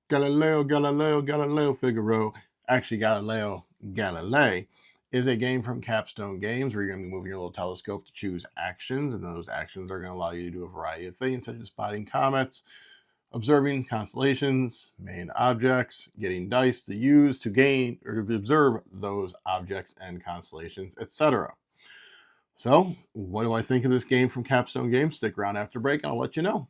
Galileo Figaro, actually Galileo Galilei, is a game from Capstone Games where you're going to be moving your little telescope to choose actions, and those actions are going to allow you to do a variety of things, such as spotting comets, observing constellations, main objects, getting dice to use to gain or to observe those objects and constellations, etc. So, what do I think of this game from Capstone Games? Stick around after break and I'll let you know.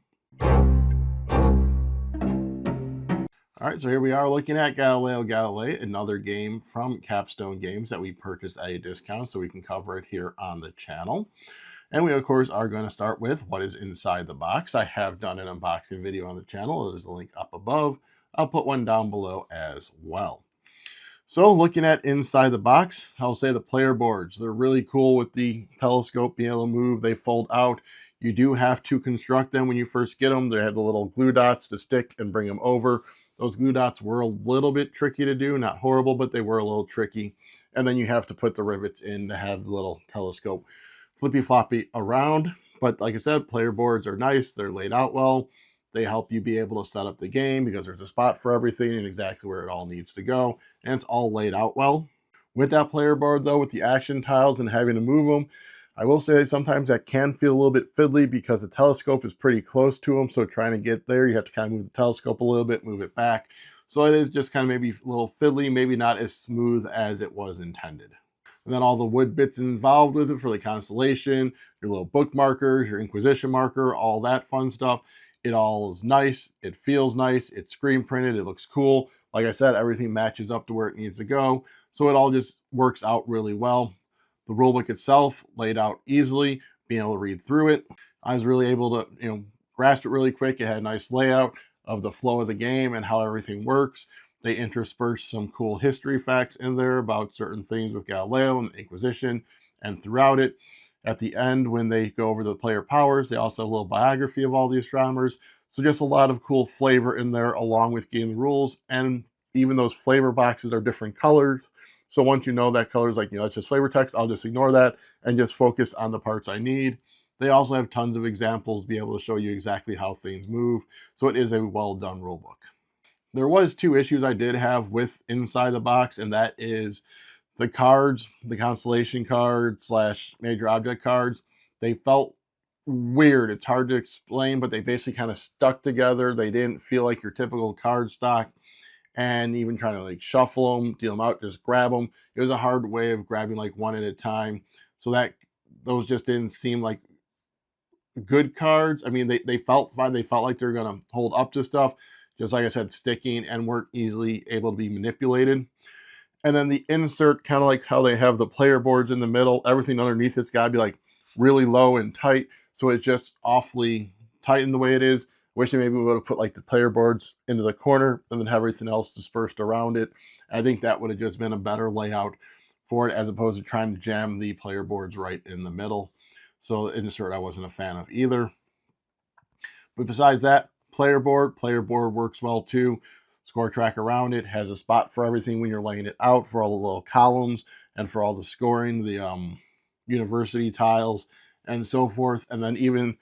All right, so here we are looking at Galileo Galilei, another game from Capstone Games that we purchased at a discount so we can cover it here on the channel. And we, of course, are going to start with what is inside the box. I have done an unboxing video on the channel. There's a link up above. I'll put one down below as well. So looking at inside the box, I'll say the player boards. They're really cool with the telescope being able to move. They fold out. You do have to construct them when you first get them. They have the little glue dots to stick and bring them over. Those glue dots were a little bit tricky to do. Not horrible, but they were a little tricky. And then you have to put the rivets in to have the little telescope flippy floppy around. But like I said, player boards are nice. They're laid out well. They help you be able to set up the game because there's a spot for everything and exactly where it all needs to go. And it's all laid out well. With that player board though, with the action tiles and having to move them, I will say sometimes that can feel a little bit fiddly because the telescope is pretty close to them. So trying to get there, you have to kind of move the telescope a little bit, move it back. So it is just kind of maybe a little fiddly, maybe not as smooth as it was intended. And then all the wood bits involved with it for the constellation, your little bookmarkers, your Inquisition marker, all that fun stuff. It all is nice. It feels nice. It's screen printed. It looks cool. Like I said, everything matches up to where it needs to go. So it all just works out really well. The rulebook itself laid out easily, being able to read through it. I was really able to, grasp it really quick. It had a nice layout of the flow of the game and how everything works. They interspersed some cool history facts in there about certain things with Galileo and the Inquisition, and throughout it. At the end, when they go over the player powers, they also have a little biography of all the astronomers. So just a lot of cool flavor in there along with getting the rules. And even those flavor boxes are different colors. So once you know that color is like, it's just flavor text, I'll just ignore that and just focus on the parts I need. They also have tons of examples to be able to show you exactly how things move. So it is a well done rule book. There was two issues I did have with inside the box, and that is the cards, the constellation cards / major object cards. They felt weird. It's hard to explain, but they basically kind of stuck together. They didn't feel like your typical card stock. And even trying to like shuffle them, deal them out, just grab them. It was a hard way of grabbing like one at a time. So that those just didn't seem like good cards. I mean, they felt fine. They felt like they're going to hold up to stuff. Just like I said, sticking and weren't easily able to be manipulated. And then the insert, kind of like how they have the player boards in the middle, everything underneath it's got to be like really low and tight. So it's just awfully tight in the way it is. Wish they maybe would have put like the player boards into the corner and then have everything else dispersed around it. I think that would have just been a better layout for it as opposed to trying to jam the player boards right in the middle. So the insert I wasn't a fan of either. But besides that, player board works well too. Score track around it has a spot for everything when you're laying it out, for all the little columns and for all the scoring, the university tiles and so forth. And then even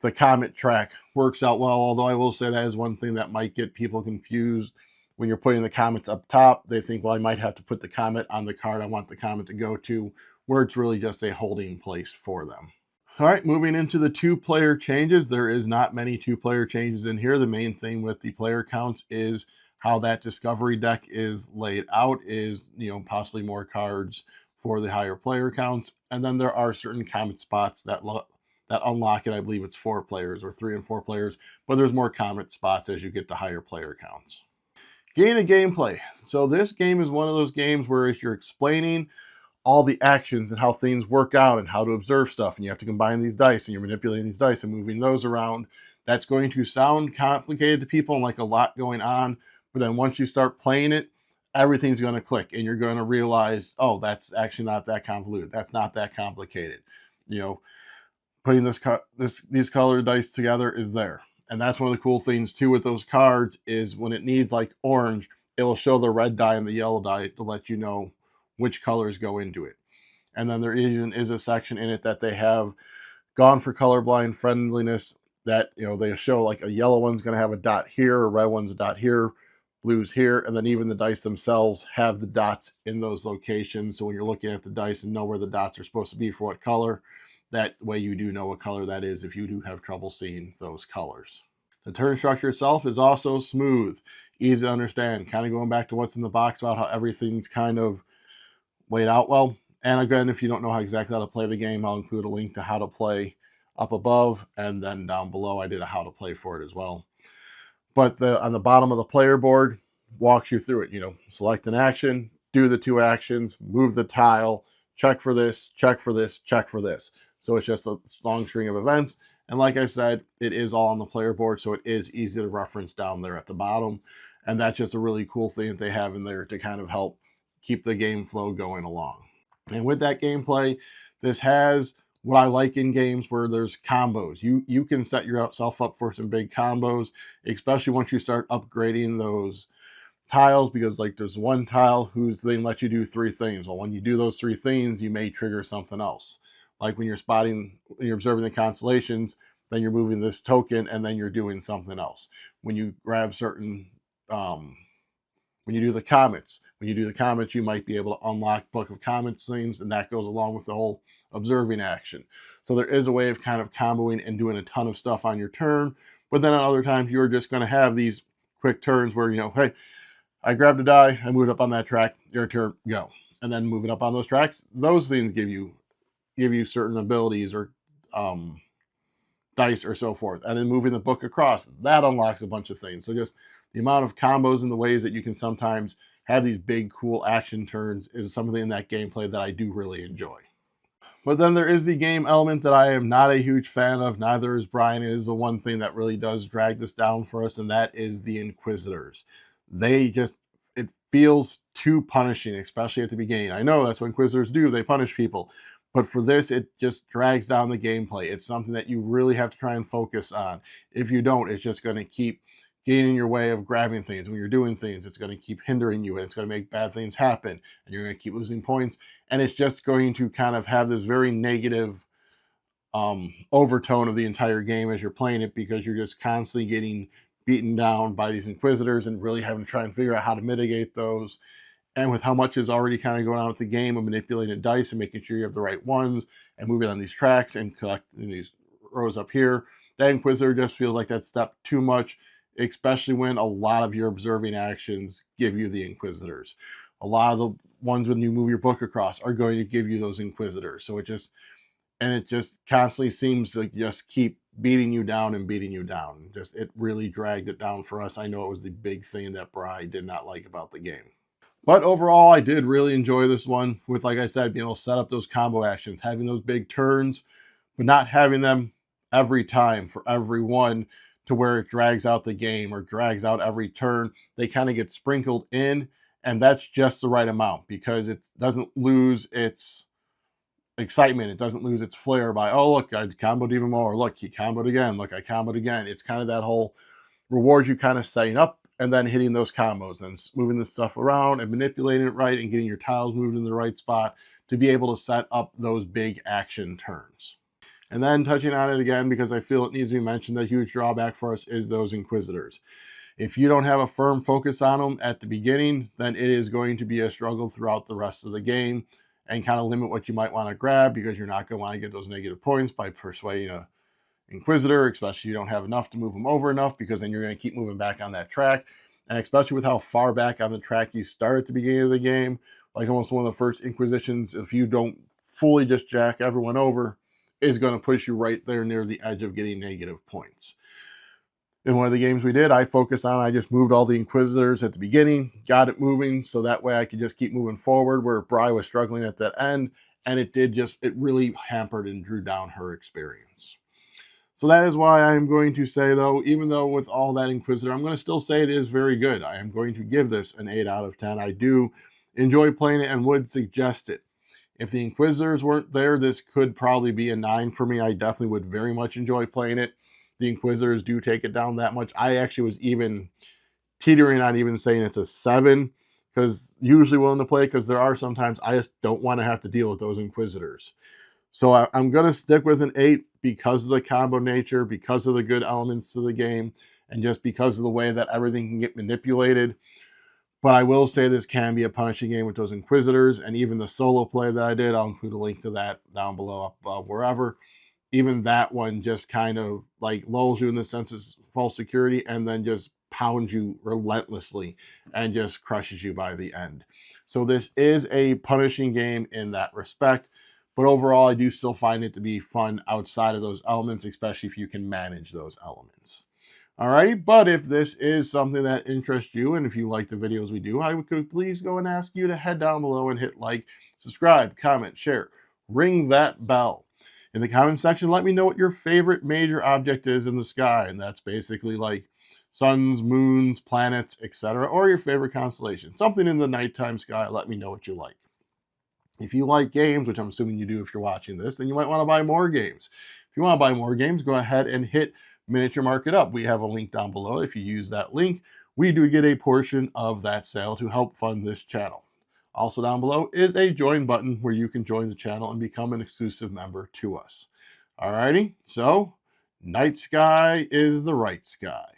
the comet track works out well, although I will say that is one thing that might get people confused. When you're putting the comets up top, they think, well, I might have to put the comet on the card I want the comet to go to, where it's really just a holding place for them. All right, moving into the two-player changes. There is not many two-player changes in here. The main thing with the player counts is how that discovery deck is laid out, is possibly more cards for the higher player counts. And then there are certain comet spots that unlock it. I believe it's 4 players or 3 and 4 players, but there's more comet spots as you get to higher player counts. Gain of gameplay. So this game is one of those games where as you're explaining all the actions and how things work out and how to observe stuff, and you have to combine these dice and you're manipulating these dice and moving those around, that's going to sound complicated to people and like a lot going on. But then once you start playing it, everything's going to click and you're going to realize, oh, that's actually not that convoluted. That's not that complicated. Putting these colored dice together is there. And that's one of the cool things too with those cards is when it needs like orange, it will show the red die and the yellow die to let you know which colors go into it. And then there even is a section in it that they have gone for colorblind friendliness that, they show like a yellow one's going to have a dot here, a red one's a dot here, blues here, and then even the dice themselves have the dots in those locations. So when you're looking at the dice and know where the dots are supposed to be for what color, that way you do know what color that is if you do have trouble seeing those colors. The turn structure itself is also smooth, easy to understand, kind of going back to what's in the box about how everything's kind of laid out well. And again, if you don't know exactly how to play the game, I'll include a link to how to play up above, and then down below I did a how to play for it as well. But on the bottom of the player board walks you through it. Select an action, do the 2 actions, move the tile, check for this, check for this, check for this. So it's just a long string of events. And like I said, it is all on the player board, so it is easy to reference down there at the bottom. And that's just a really cool thing that they have in there to kind of help keep the game flow going along. And with that gameplay, this has what I like in games where there's combos. You can set yourself up for some big combos, especially once you start upgrading those tiles, because like there's one tile whose thing lets you do 3 things. Well, when you do those 3 things, you may trigger something else. Like when you're observing the constellations, then you're moving this token and then you're doing something else. When you grab certain when you do the comets, you might be able to unlock Book of Comets things, and that goes along with the whole observing action. So there is a way of kind of comboing and doing a ton of stuff on your turn, but then at other times you're just going to have these quick turns where, hey, I grabbed a die, I moved up on that track, your turn, go. And then moving up on those tracks, those things give you certain abilities or dice or so forth. And then moving the book across, that unlocks a bunch of things. So just the amount of combos and the ways that you can sometimes have these big, cool action turns is something in that gameplay that I do really enjoy. But then there is the game element that I am not a huge fan of. Neither is Brian. It is the one thing that really does drag this down for us, and that is the Inquisitors. It feels too punishing, especially at the beginning. I know that's what Inquisitors do. They punish people. But for this, it just drags down the gameplay. It's something that you really have to try and focus on. If you don't, it's just going to keep getting in your way of grabbing things. When you're doing things, it's going to keep hindering you, and it's going to make bad things happen, and you're going to keep losing points. And it's just going to kind of have this very negative overtone of the entire game as you're playing it, because you're just constantly getting beaten down by these Inquisitors and really having to try and figure out how to mitigate those. And with how much is already kind of going on with the game of manipulating dice and making sure you have the right ones and moving on these tracks and collecting these rows up here, that Inquisitor just feels like that step too much, especially when a lot of your observing actions give you the Inquisitors. A lot of the ones when you move your book across are going to give you those Inquisitors. So it just constantly seems to just keep beating you down and beating you down. It really dragged it down for us. I know it was the big thing that Bri did not like about the game. But overall, I did really enjoy this one with, like I said, being able to set up those combo actions, having those big turns, but not having them every time for every one to where it drags out the game or drags out every turn. They kind of get sprinkled in, and that's just the right amount because it doesn't lose its excitement. It doesn't lose its flair by, oh, look, I comboed even more. Look, he comboed again. Look, I comboed again. It's kind of that whole rewards you kind of setting up and then hitting those combos and moving this stuff around and manipulating it right and getting your tiles moved in the right spot to be able to set up those big action turns. And then touching on it again, because I feel it needs to be mentioned, the huge drawback for us is those Inquisitors. If you don't have a firm focus on them at the beginning, then it is going to be a struggle throughout the rest of the game and kind of limit what you might want to grab, because you're not going to want to get those negative points by persuading a Inquisitor, especially if you don't have enough to move them over enough, because then you're going to keep moving back on that track. And especially with how far back on the track you start at the beginning of the game, like almost one of the first Inquisitions, if you don't fully just jack everyone over, is going to push you right there near the edge of getting negative points. In one of the games we did, I just moved all the Inquisitors at the beginning, got it moving, so that way I could just keep moving forward, where Bri was struggling at that end, and it really hampered and drew down her experience. So that is why I'm going to say, though, even though with all that Inquisitor, I'm going to still say it is very good. I am going to give this an 8 out of 10. I do enjoy playing it and would suggest it. If the Inquisitors weren't there, this could probably be a 9 for me. I definitely would very much enjoy playing it. The Inquisitors do take it down that much. I actually was even teetering on even saying it's a 7, because usually willing to play, because there are sometimes I just don't want to have to deal with those Inquisitors. So I'm going to stick with an 8 because of the combo nature, because of the good elements to the game, and just because of the way that everything can get manipulated. But I will say this can be a punishing game with those Inquisitors, and even the solo play that I did, I'll include a link to that down below, up above, wherever. Even that one just kind of like lulls you in the sense of false security and then just pounds you relentlessly and just crushes you by the end. So this is a punishing game in that respect. But overall, I do still find it to be fun outside of those elements, especially if you can manage those elements. Alrighty, but if this is something that interests you and if you like the videos we do, I would please go and ask you to head down below and hit like, subscribe, comment, share, ring that bell. In the comment section, let me know what your favorite major object is in the sky, and that's basically like suns, moons, planets, etc., or your favorite constellation. Something in the nighttime sky, let me know what you like. If you like games, which I'm assuming you do if you're watching this, then you might want to buy more games. If you want to buy more games, go ahead and hit Miniature Market Up. We have a link down below. If you use that link, we do get a portion of that sale to help fund this channel. Also down below is a join button where you can join the channel and become an exclusive member to us. Alrighty, so night sky is the right sky.